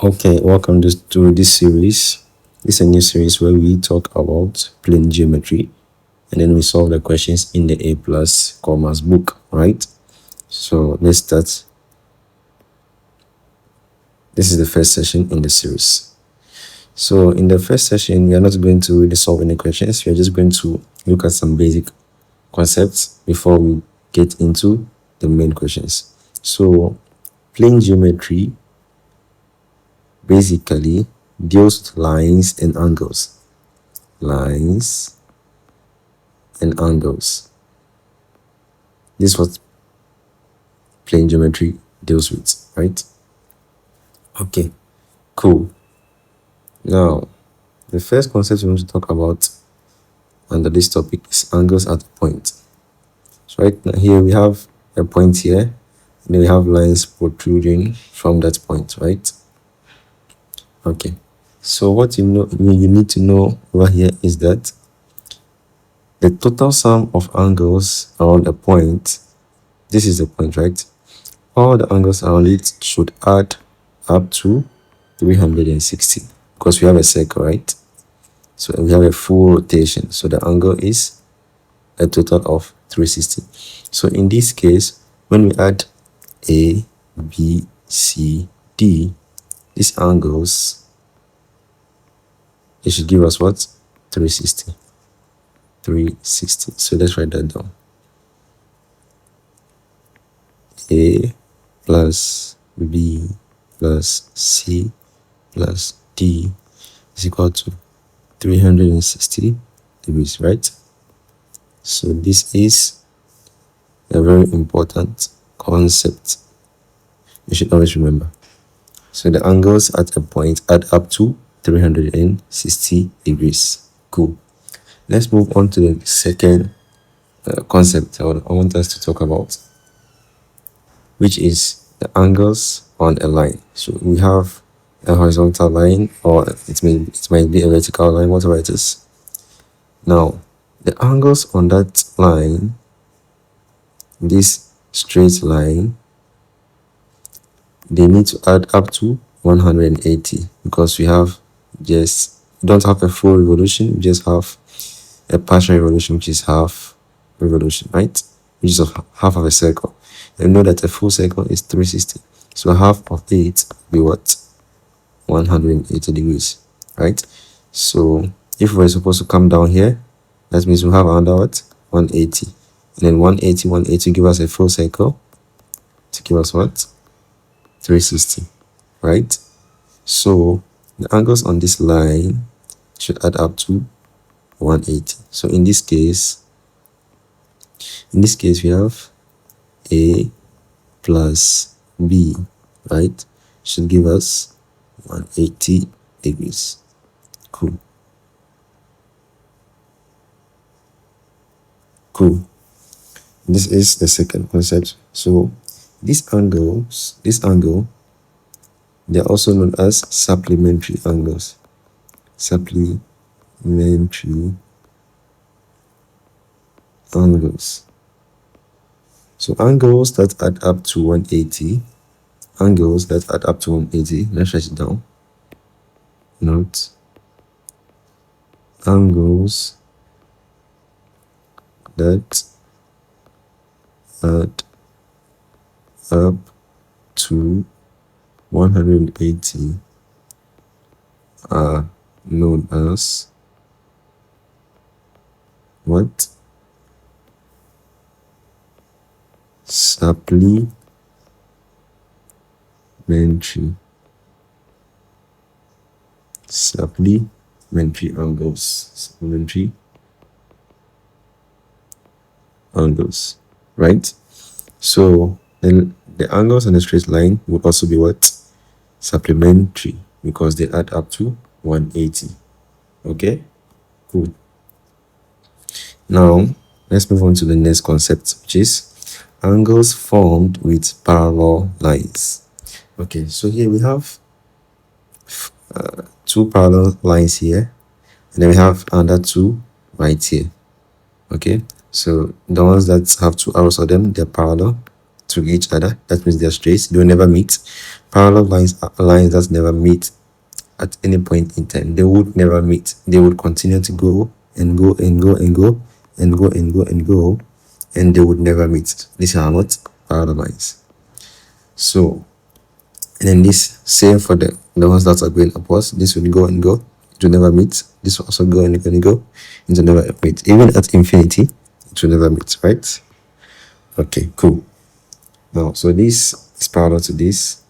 Okay, welcome to this series. This is a new series where we talk about plane geometry and then we solve the questions in the A plus commerce book, right? So let's start. This is the first session in the series. So in the first session, we are not going to really solve any questions. We are just going to look at some basic concepts before we get into the main questions. So plane geometry basically deals with lines and angles. Lines and angles. This is what plane geometry deals with, right? Okay, cool. Now, the first concept we want to talk about under this topic is angles at a point. So right now here we have a point here, and then we have lines protruding from that point, right? Okay. So what you need to know over here is that the total sum of angles around a point, this is the point, right? All the angles around it should add up to 360 because we have a circle, right? So we have a full rotation. So the angle is a total of 360. So in this case, when we add A, B, C, D, these angles, it should give us what? 360. 360. So let's write that down. A plus B plus C plus D is equal to 360 degrees, right? So this is a very important concept you should always remember. So the angles at a point add up to 360 degrees. Cool. Let's move on to the second concept I want us to talk about, which is the angles on a line. So we have a horizontal line, or it might be a vertical line, whatever it is. Now, the angles on that line, this straight line, they need to add up to 180 because we have don't have a full revolution, we just have a partial revolution, which is half revolution, right? Which is half of a circle. And know that a full circle is 360. So half of it will be what? 180 degrees, right? So if we're supposed to come down here, that means we have another what? 180. And then 180 give us a full circle to give us what? 360, right? So the angles on this line should add up to 180. So in this case we have A plus B, right? Should give us 180 degrees. Cool. This is the second concept. So this angle, they are also known as supplementary angles. Supplementary angles. So angles that add up to 180, let's write it down. Note, angles that add up to 180 are known as what? Supplementary angles, right? So then the angles on a straight line would also be what? Supplementary, because they add up to 180. Okay, cool. Now let's move on to the next concept, which is angles formed with parallel lines. Okay, so here we have two parallel lines here, and then we have another two right here. Okay, so the ones that have two arrows on them, they're parallel, to each other. That means they're straight, they will never meet. Parallel lines are lines that never meet at any point in time. They would never meet. They would continue to go and go and go and go and go and go and go, and they would never meet. These are what? Parallel lines. So, and then this same for the ones that are going upwards. This will go and go. It will never meet. This will also go and go and go. It will never meet. Even at infinity, it will never meet, right? Okay, cool. Now, so this is parallel to this,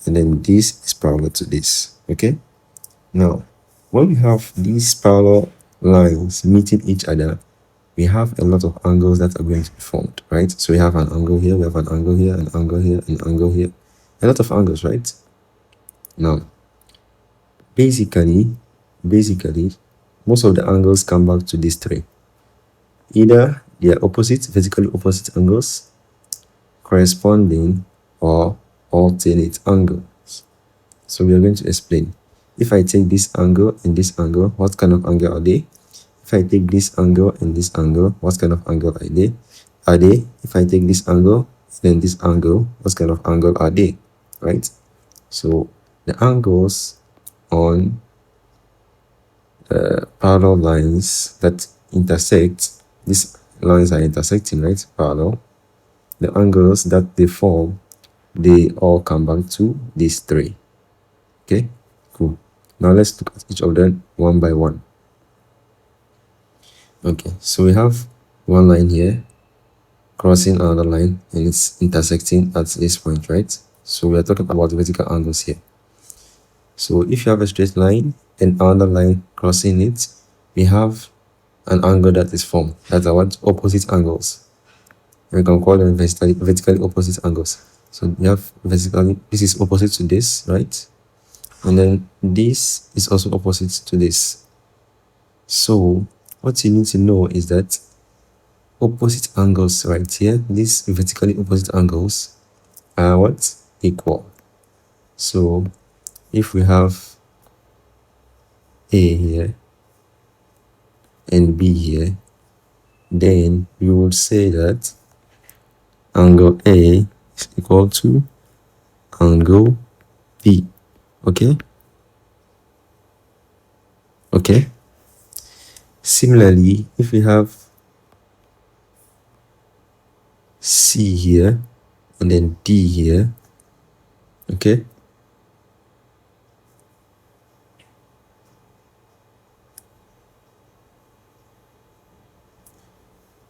and then this is parallel to this. Okay. Now, when we have these parallel lines meeting each other, we have a lot of angles that are going to be formed, right? So we have an angle here, we have an angle here, an angle here, an angle here, a lot of angles, right? Now, basically, most of the angles come back to these three. Either they are opposite, vertically opposite angles, corresponding, or alternate angles. So we are going to explain. If I take this angle and this angle, what kind of angle are they? If I take this angle and this angle, what kind of angle are they? If I take this angle, then this angle, what kind of angle are they? Right? So the angles on the parallel lines that intersect, these lines are intersecting, right? Parallel. The angles that they form, they all come back to these three. Okay, cool. Now let's look at each of them one by one. Okay, so we have one line here crossing another line and it's intersecting at this point, right? So we are talking about vertical angles here. So if you have a straight line and another line crossing it, we have an angle that is formed. That's what? Opposite angles. We can call them vertically opposite angles. So we have vertically, this is opposite to this, right? And then this is also opposite to this. So what you need to know is that opposite angles right here, these vertically opposite angles are what? Equal. So if we have A here and B here, then we would say that angle A is equal to angle B. Okay? Okay? Similarly, if we have C here and then D here, okay?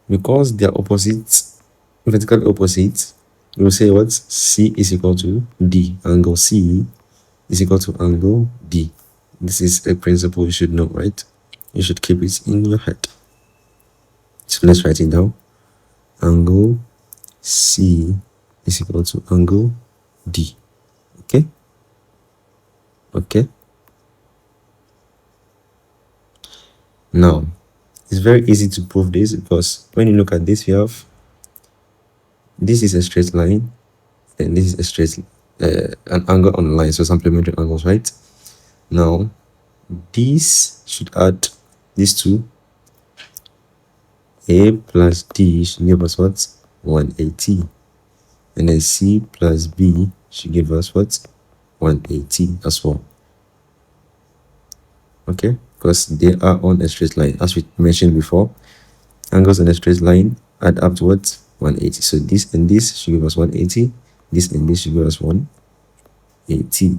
Because they are opposites, vertically opposite, we will say what? C is equal to D. Angle C is equal to angle D. This is a principle you should know, right? You should keep it in your head. So let's write it down. Angle C is equal to angle D. Okay? Okay? Now, it's very easy to prove this because when you look at this, you have this is a straight line and this is a straight an angle on the line, so supplementary angles, right? Now, these should add these two. A plus D should give us what? 180. And then C plus B should give us what? 180 as well. Okay? Because they are on a straight line. As we mentioned before, angles on a straight line add up to what? 180. So this and this should give us 180. This and this should give us 180.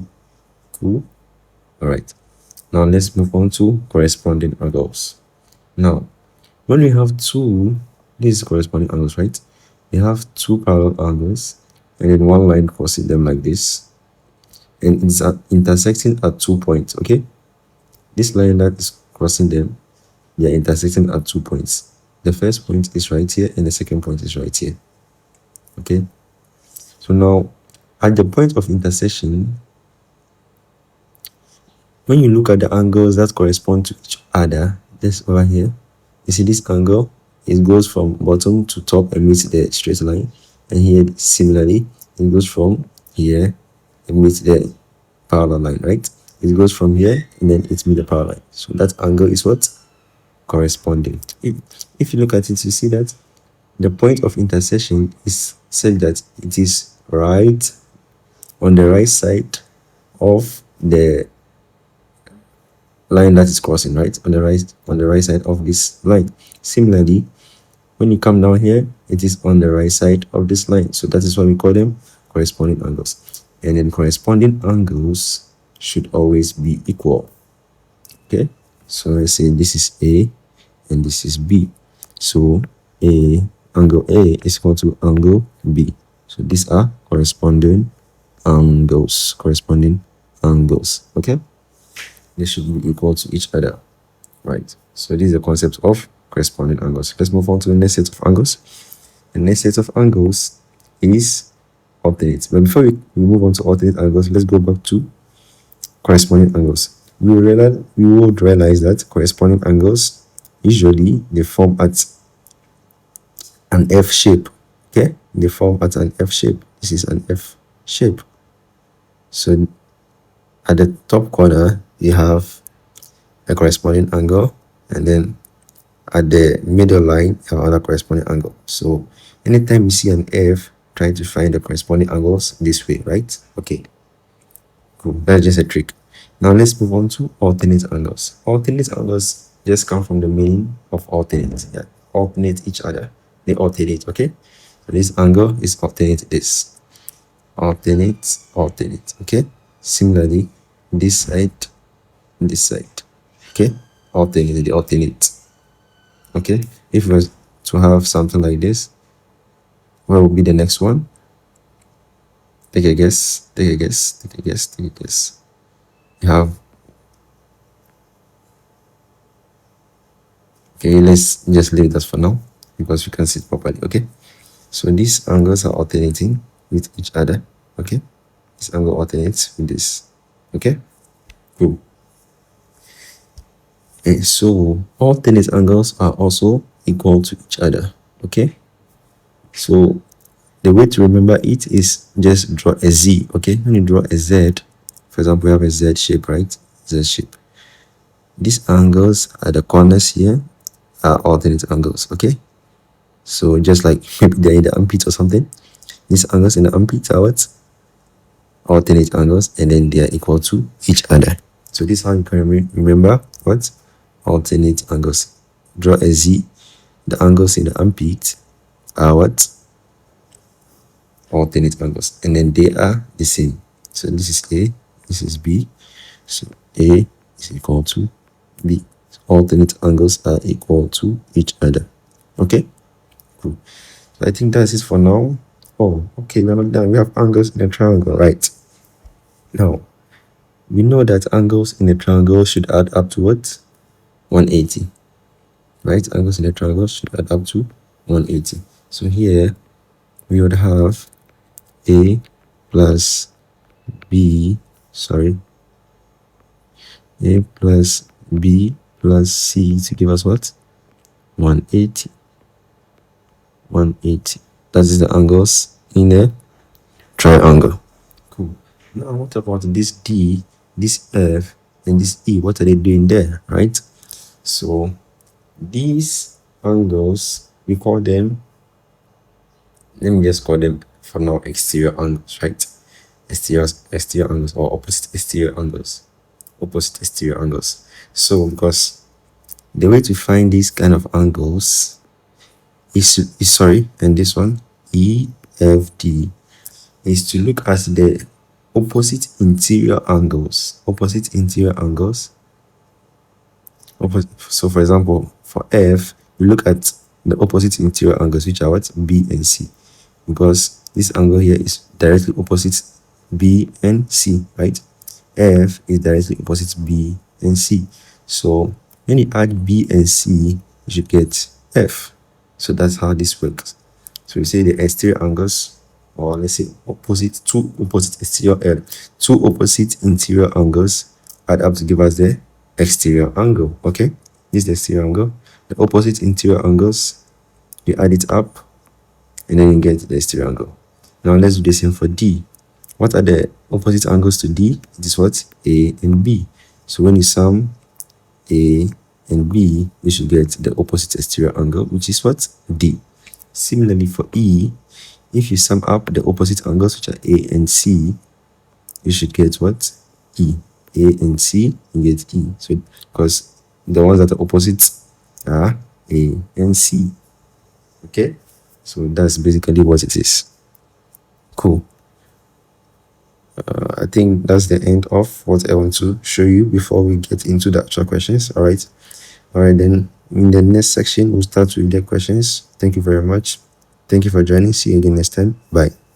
Cool? Alright. Now let's move on to corresponding angles. Now, when we have two, these corresponding angles, right? We have two parallel angles and then one line crossing them like this. And it's intersecting at 2 points, okay? This line that is crossing them, they are intersecting at 2 points. The first point is right here and the second point is right here. Okay? So now, at the point of intersection, when you look at the angles that correspond to each other, this over here, you see this angle, it goes from bottom to top and meets the straight line. And here, similarly, it goes from here and meets the parallel line, right? It goes from here and then it meets the parallel line. So that angle is what? Corresponding. If you look at it, you see that the point of intersection is such that it is right on the right side of the line that is crossing, right? On the right side of this line. Similarly, when you come down here, it is on the right side of this line. So that is why we call them corresponding angles. And then corresponding angles should always be equal. Okay, so let's say this is A and this is B. So angle A is equal to angle B. So these are corresponding angles. Okay, they should be equal to each other, right? So this is the concept of corresponding angles. Let's move on to the next set of angles. The next set of angles is alternate. But before we move on to alternate angles, let's go back to corresponding angles. We would realize that corresponding angles usually they form at an F shape. Okay, they form at an F shape. This is an F shape. So at the top corner you have a corresponding angle, and then at the middle line you have another corresponding angle. So anytime you see an F, try to find the corresponding angles this way, right? Okay, cool. That's just a trick. Now let's move on to alternate angles. Alternate angles just come from the meaning of alternate. Yeah, alternate each other. They alternate. Okay, so this angle is alternate this. Alternate. Okay, similarly this side, okay, alternate. Okay, if we were to have something like this, what would be the next one? Take a guess. You have, okay, let's just leave that for now because we can see it properly. Okay, so these angles are alternating with each other. Okay, this angle alternates with this. Okay, cool. And so alternate angles are also equal to each other. Okay, so the way to remember it is just draw a Z. Okay, when you draw a Z, for example, we have a Z shape, right? Z shape. These angles at the corners here are alternate angles. Okay, so just like maybe they're in the armpit or something, these angles in the armpit are what? Alternate angles, and then they are equal to each other. So this is how you can remember what? Alternate angles. Draw a Z. The angles in the armpit are what? Alternate angles, and then they are the same. So this is A, this is B. So A is equal to B. So alternate angles are equal to each other. Okay, cool. So I think that's it for now. Oh, okay, we're not done. We have angles in a triangle, right? Now we know that angles in a triangle should add up to what? 180. Right? Angles in a triangle should add up to 180. So here we would have A plus B, A plus B plus C to give us what? 180. That is the angles in a triangle. Cool. Now what about this D, this F, and this E? What are they doing there, right? So these angles, we call them, let me just call them for now exterior angles, right? Exterior angles, or opposite exterior angles. So because the way to find these kind of angles is and this one EFD is to look at the opposite interior angles. So for example, for F, we look at the opposite interior angles, which are what? B and C, because this angle here is directly opposite B and C, right? F is directly opposite B and C. So when you add B and C, you should get F. So that's how this works. So we say the exterior angles, or let's say two opposite interior angles add up to give us the exterior angle. Okay, this is the exterior angle. The opposite interior angles, you add it up, and then you get the exterior angle. Now let's do the same for D. What are the opposite angles to D? It is what? A and B. So when you sum A and B, you should get the opposite exterior angle, which is what? D. Similarly for E, if you sum up the opposite angles, which are A and C, you should get what? E. A and C, you get E. So because the ones that are opposite are A and C. Okay, so that's basically what it is. Cool. I think that's the end of what I want to show you before we get into the actual questions. All right, then in the next section we'll start with the questions. Thank you very much. Thank you for joining. See you again next time. Bye.